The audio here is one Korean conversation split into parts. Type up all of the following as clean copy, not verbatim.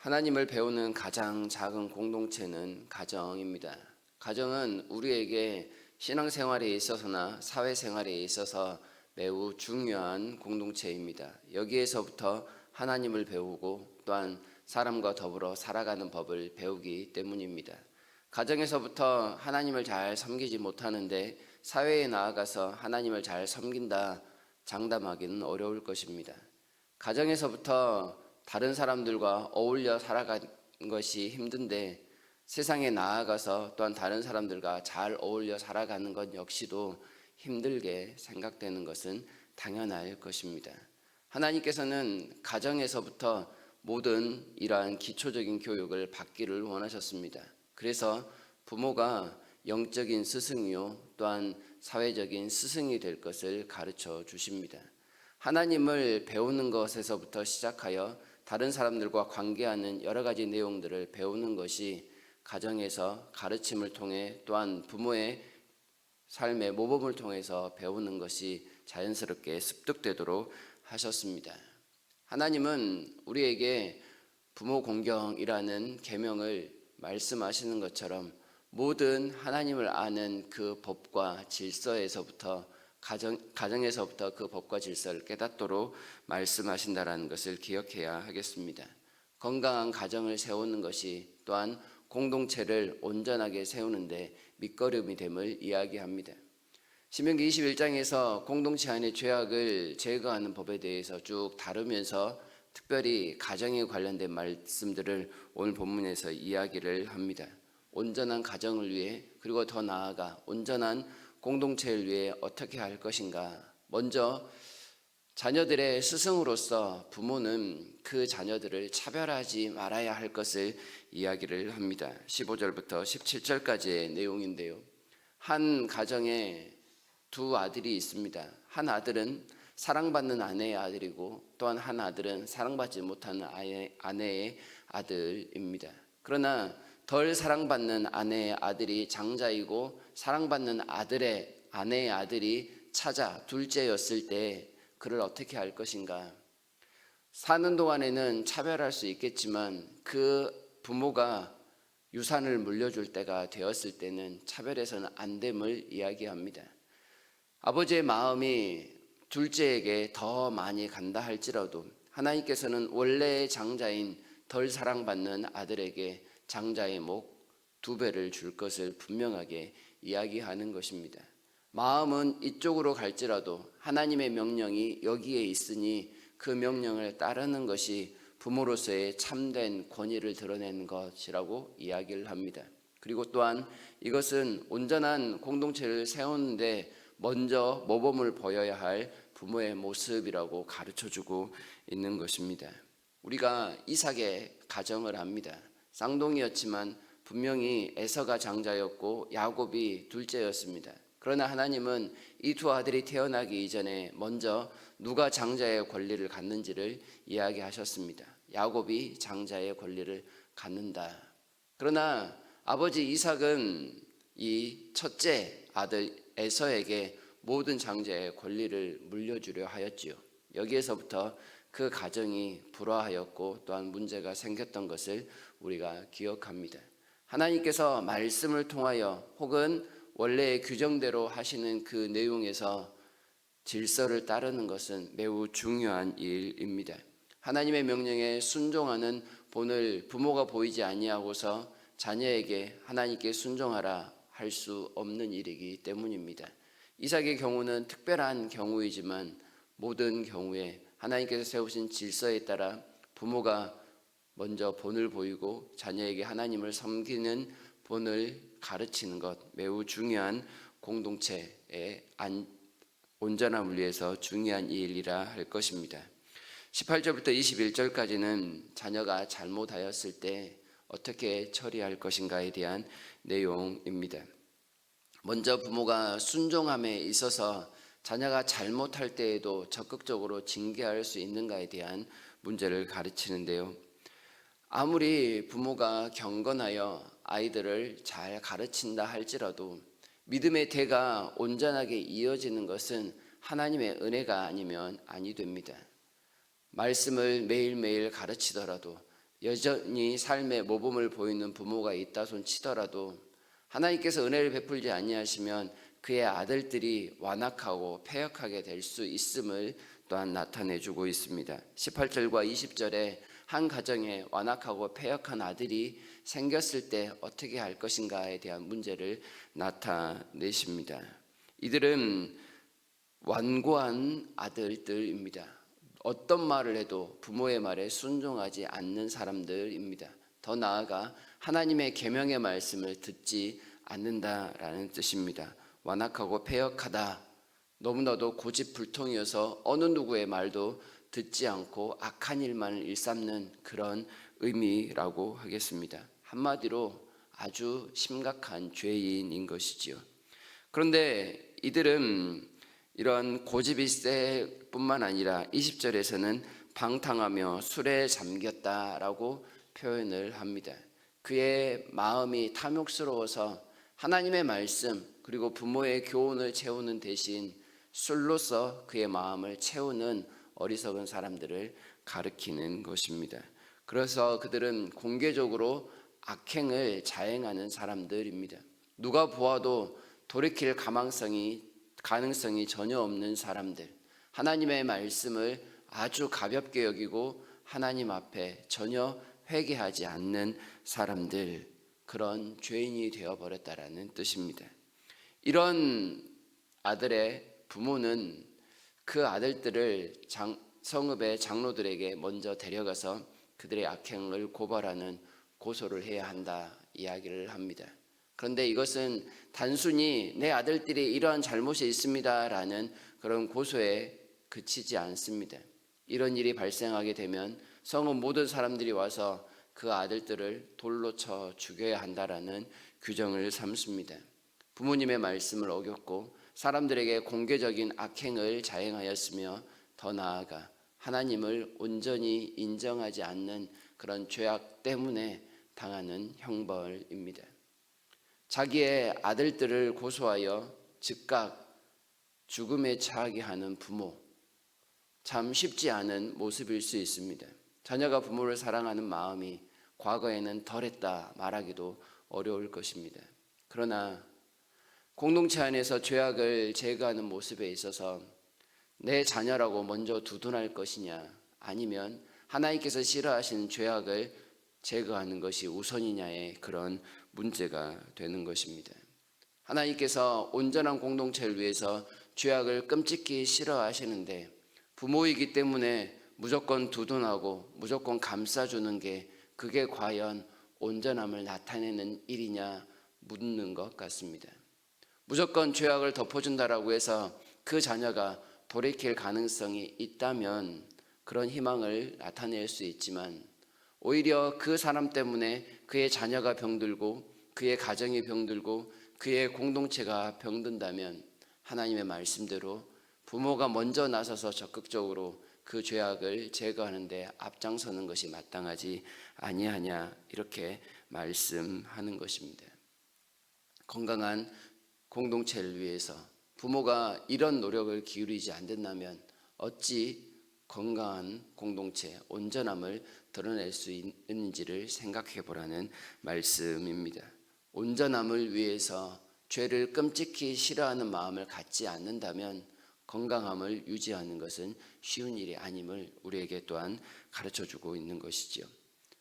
하나님을 배우는 가장 작은 공동체는 가정입니다. 가정은 우리에게 신앙생활에 있어서나 사회생활에 있어서 매우 중요한 공동체입니다. 여기에서부터 하나님을 배우고 또한 사람과 더불어 살아가는 법을 배우기 때문입니다. 가정에서부터 하나님을 잘 섬기지 못하는데 사회에 나아가서 하나님을 잘 섬긴다 장담하기는 어려울 것입니다. 가정에서부터 다른 사람들과 어울려 살아가는 것이 힘든데 세상에 나아가서 또한 다른 사람들과 잘 어울려 살아가는 것 역시도 힘들게 생각되는 것은 당연할 것입니다. 하나님께서는 가정에서부터 모든 이러한 기초적인 교육을 받기를 원하셨습니다. 그래서 부모가 영적인 스승이요 또한 사회적인 스승이 될 것을 가르쳐 주십니다. 하나님을 배우는 것에서부터 시작하여 다른 사람들과 관계하는 여러 가지 내용들을 배우는 것이 가정에서 가르침을 통해 또한 부모의 삶의 모범을 통해서 배우는 것이 자연스럽게 습득되도록 하셨습니다. 하나님은 우리에게 부모 공경이라는 계명을 말씀하시는 것처럼 모든 하나님을 아는 그 법과 질서에서부터 가정에서부터 그 법과 질서를 깨닫도록 말씀하신다라는 것을 기억해야 하겠습니다. 건강한 가정을 세우는 것이 또한 공동체를 온전하게 세우는데 밑거름이 됨을 이야기합니다. 신명기 21장에서 공동체 안의 죄악을 제거하는 법에 대해서 쭉 다루면서 특별히 가정에 관련된 말씀들을 오늘 본문에서 이야기를 합니다. 온전한 가정을 위해 그리고 더 나아가 온전한 공동체를 위해 어떻게 할 것인가. 먼저 자녀들의 스승으로서 부모는 그 자녀들을 차별하지 말아야 할 것을 이야기를 합니다. 15절부터 17절까지의 내용인데요. 한 가정에 두 아들이 있습니다. 한 아들은 사랑받는 아내의 아들이고 또한 한 아들은 사랑받지 못하는 아내의 아들입니다. 그러나 덜 사랑받는 아내의 아들이 장자이고 사랑받는 아내의 아들이 차자 둘째였을 때 그를 어떻게 할 것인가. 사는 동안에는 차별할 수 있겠지만 그 부모가 유산을 물려줄 때가 되었을 때는 차별해서는 안 됨을 이야기합니다. 아버지의 마음이 둘째에게 더 많이 간다 할지라도 하나님께서는 원래의 장자인 덜 사랑받는 아들에게 장자의 목 2배를 줄 것을 분명하게 이야기하는 것입니다. 마음은 이쪽으로 갈지라도 하나님의 명령이 여기에 있으니 그 명령을 따르는 것이 부모로서의 참된 권위를 드러내는 것이라고 이야기를 합니다. 그리고 또한 이것은 온전한 공동체를 세우는데 먼저 모범을 보여야 할 부모의 모습이라고 가르쳐주고 있는 것입니다. 우리가 이삭의 가정을 압니다. 쌍둥이였지만 분명히 에서가 장자였고 야곱이 둘째였습니다. 그러나 하나님은 이 두 아들이 태어나기 이전에 먼저 누가 장자의 권리를 갖는지를 이야기하셨습니다. 야곱이 장자의 권리를 갖는다. 그러나 아버지 이삭은 이 첫째 아들 에서에게 모든 장자의 권리를 물려주려 하였지요. 여기에서부터 그 가정이 불화하였고 또한 문제가 생겼던 것을 우리가 기억합니다. 하나님께서 말씀을 통하여 혹은 원래의 규정대로 하시는 그 내용에서 질서를 따르는 것은 매우 중요한 일입니다. 하나님의 명령에 순종하는 본을 부모가 보이지 아니하고서 자녀에게 하나님께 순종하라 할 수 없는 일이기 때문입니다. 이삭의 경우는 특별한 경우이지만 모든 경우에 하나님께서 세우신 질서에 따라 부모가 먼저 본을 보이고 자녀에게 하나님을 섬기는 본을 가르치는 것 매우 중요한 공동체의 온전함을 위해서 중요한 일이라 할 것입니다. 18절부터 21절까지는 자녀가 잘못하였을 때 어떻게 처리할 것인가에 대한 내용입니다. 먼저 부모가 순종함에 있어서 자녀가 잘못할 때에도 적극적으로 징계할 수 있는가에 대한 문제를 가르치는데요. 아무리 부모가 경건하여 아이들을 잘 가르친다 할지라도 믿음의 대가 온전하게 이어지는 것은 하나님의 은혜가 아니면 아니 됩니다. 말씀을 매일매일 가르치더라도 여전히 삶의 모범을 보이는 부모가 있다 손 치더라도 하나님께서 은혜를 베풀지 아니하시면 그의 아들들이 완악하고 패역하게 될 수 있음을 또한 나타내주고 있습니다. 18절과 20절에 한 가정에 완악하고 패역한 아들이 생겼을 때 어떻게 할 것인가에 대한 문제를 나타내십니다. 이들은 완고한 아들들입니다. 어떤 말을 해도 부모의 말에 순종하지 않는 사람들입니다. 더 나아가 하나님의 계명의 말씀을 듣지 않는다라는 뜻입니다. 완악하고 패역하다, 너무나도 고집불통이어서 어느 누구의 말도 듣지 않고 악한 일만을 일삼는 그런 의미라고 하겠습니다. 한마디로 아주 심각한 죄인인 것이지요. 그런데 이들은 이런 고집이 세 뿐만 아니라 20절에서는 방탕하며 술에 잠겼다라고 표현을 합니다. 그의 마음이 탐욕스러워서 하나님의 말씀 그리고 부모의 교훈을 채우는 대신 술로서 그의 마음을 채우는 어리석은 사람들을 가리키는 것입니다. 그래서 그들은 공개적으로 악행을 자행하는 사람들입니다. 누가 보아도 돌이킬 가능성이 전혀 없는 사람들, 하나님의 말씀을 아주 가볍게 여기고 하나님 앞에 전혀 회개하지 않는 사람들, 그런 죄인이 되어버렸다라는 뜻입니다. 이런 아들의 부모는 그 아들들을 성읍의 장로들에게 먼저 데려가서 그들의 악행을 고발하는 고소를 해야 한다 이야기를 합니다. 그런데 이것은 단순히 내 아들들이 이러한 잘못이 있습니다라는 그런 고소에 그치지 않습니다. 이런 일이 발생하게 되면 성읍 모든 사람들이 와서 그 아들들을 돌로 쳐 죽여야 한다라는 규정을 삼습니다. 부모님의 말씀을 어겼고 사람들에게 공개적인 악행을 자행하였으며 더 나아가 하나님을 온전히 인정하지 않는 그런 죄악 때문에 당하는 형벌입니다. 자기의 아들들을 고소하여 즉각 죽음에 처하게 하는 부모, 참 쉽지 않은 모습일 수 있습니다. 자녀가 부모를 사랑하는 마음이 과거에는 덜했다 말하기도 어려울 것입니다. 그러나 공동체 안에서 죄악을 제거하는 모습에 있어서 내 자녀라고 먼저 두둔할 것이냐, 아니면 하나님께서 싫어하시는 죄악을 제거하는 것이 우선이냐의 그런 문제가 되는 것입니다. 하나님께서 온전한 공동체를 위해서 죄악을 끔찍히 싫어하시는데 부모이기 때문에 무조건 두둔하고 무조건 감싸주는 게 그게 과연 온전함을 나타내는 일이냐 묻는 것 같습니다. 무조건 죄악을 덮어준다라고 해서 그 자녀가 돌이킬 가능성이 있다면 그런 희망을 나타낼 수 있지만 오히려 그 사람 때문에 그의 자녀가 병들고 그의 가정이 병들고 그의 공동체가 병든다면 하나님의 말씀대로 부모가 먼저 나서서 적극적으로 그 죄악을 제거하는 데 앞장서는 것이 마땅하지 아니하냐 이렇게 말씀하는 것입니다. 건강한 공동체를 위해서 부모가 이런 노력을 기울이지 않는다면 어찌 건강한 공동체, 온전함을 드러낼 수 있는지를 생각해 보라는 말씀입니다. 온전함을 위해서 죄를 끔찍히 싫어하는 마음을 갖지 않는다면 건강함을 유지하는 것은 쉬운 일이 아님을 우리에게 또한 가르쳐주고 있는 것이죠.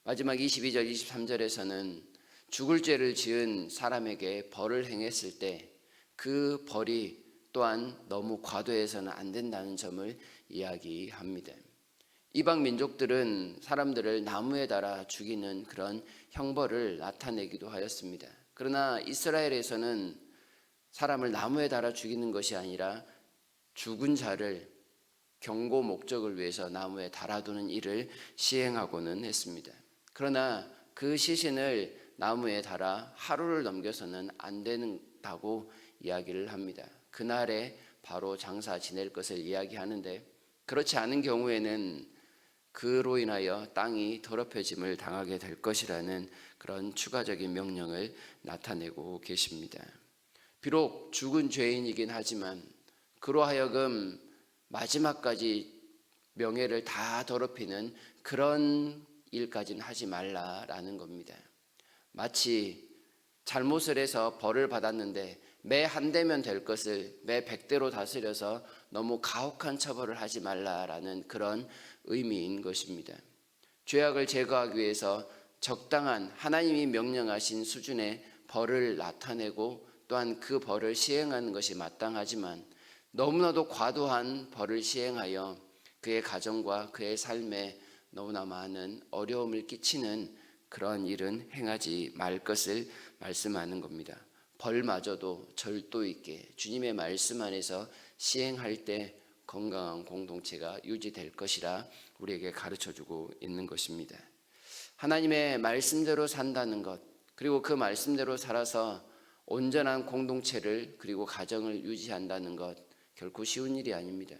마지막 22절, 23절에서는 죽을 죄를 지은 사람에게 벌을 행했을 때 그 벌이 또한 너무 과도해서는 안 된다는 점을 이야기합니다. 이방 민족들은 사람들을 나무에 달아 죽이는 그런 형벌을 나타내기도 하였습니다. 그러나 이스라엘에서는 사람을 나무에 달아 죽이는 것이 아니라 죽은 자를 경고 목적을 위해서 나무에 달아두는 일을 시행하고는 했습니다. 그러나 그 시신을 나무에 달아 하루를 넘겨서는 안 된다고 이야기를 합니다. 그날에 바로 장사 지낼 것을 이야기하는데 그렇지 않은 경우에는 그로 인하여 땅이 더럽혀짐을 당하게 될 것이라는 그런 추가적인 명령을 나타내고 계십니다. 비록 죽은 죄인이긴 하지만 그로 하여금 마지막까지 명예를 다 더럽히는 그런 일까지는 하지 말라라는 겁니다. 마치 잘못을 해서 벌을 받았는데 매 한 대면 될 것을 매 100대로 다스려서 너무 가혹한 처벌을 하지 말라라는 그런 의미인 것입니다. 죄악을 제거하기 위해서 적당한 하나님이 명령하신 수준의 벌을 나타내고 또한 그 벌을 시행하는 것이 마땅하지만 너무나도 과도한 벌을 시행하여 그의 가정과 그의 삶에 너무나 많은 어려움을 끼치는 그런 일은 행하지 말 것을 말씀하는 겁니다. 벌마저도 절도 있게 주님의 말씀 안에서 시행할 때 건강한 공동체가 유지될 것이라 우리에게 가르쳐주고 있는 것입니다. 하나님의 말씀대로 산다는 것, 그리고 그 말씀대로 살아서 온전한 공동체를 그리고 가정을 유지한다는 것 결코 쉬운 일이 아닙니다.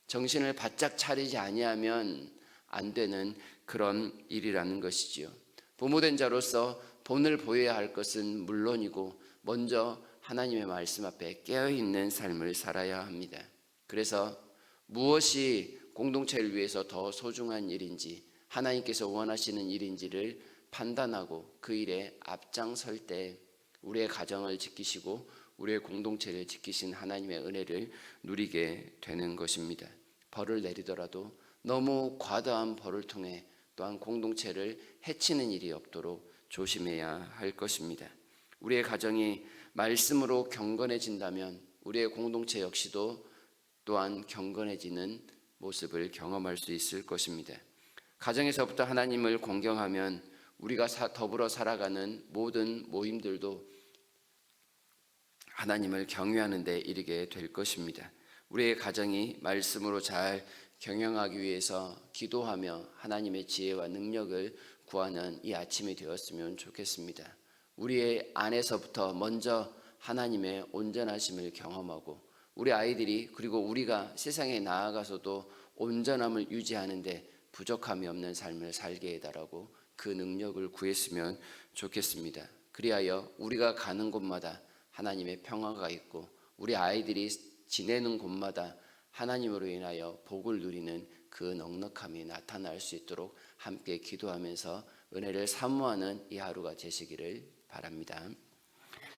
정신을 바짝 차리지 아니하면 안 되는 그런 일이라는 것이지요. 부모된 자로서 본을 보여야 할 것은 물론이고 먼저 하나님의 말씀 앞에 깨어있는 삶을 살아야 합니다. 그래서 무엇이 공동체를 위해서 더 소중한 일인지 하나님께서 원하시는 일인지를 판단하고 그 일에 앞장설 때 우리의 가정을 지키시고 우리의 공동체를 지키신 하나님의 은혜를 누리게 되는 것입니다. 벌을 내리더라도 너무 과다한 벌을 통해 또한 공동체를 해치는 일이 없도록 조심해야 할 것입니다. 우리의 가정이 말씀으로 경건해진다면 우리의 공동체 역시도 또한 경건해지는 모습을 경험할 수 있을 것입니다. 가정에서부터 하나님을 공경하면 우리가 더불어 살아가는 모든 모임들도 하나님을 경외하는 데 이르게 될 것입니다. 우리의 가정이 말씀으로 잘 경영하기 위해서 기도하며 하나님의 지혜와 능력을 구하는 이 아침이 되었으면 좋겠습니다. 우리의 안에서부터 먼저 하나님의 온전하심을 경험하고 우리 아이들이 그리고 우리가 세상에 나아가서도 온전함을 유지하는데 부족함이 없는 삶을 살게 해달라고 그 능력을 구했으면 좋겠습니다. 그리하여 우리가 가는 곳마다 하나님의 평화가 있고 우리 아이들이 지내는 곳마다 하나님으로 인하여 복을 누리는 그 넉넉함이 나타날 수 있도록 함께 기도하면서 은혜를 사모하는 이 하루가 되시기를 바랍니다.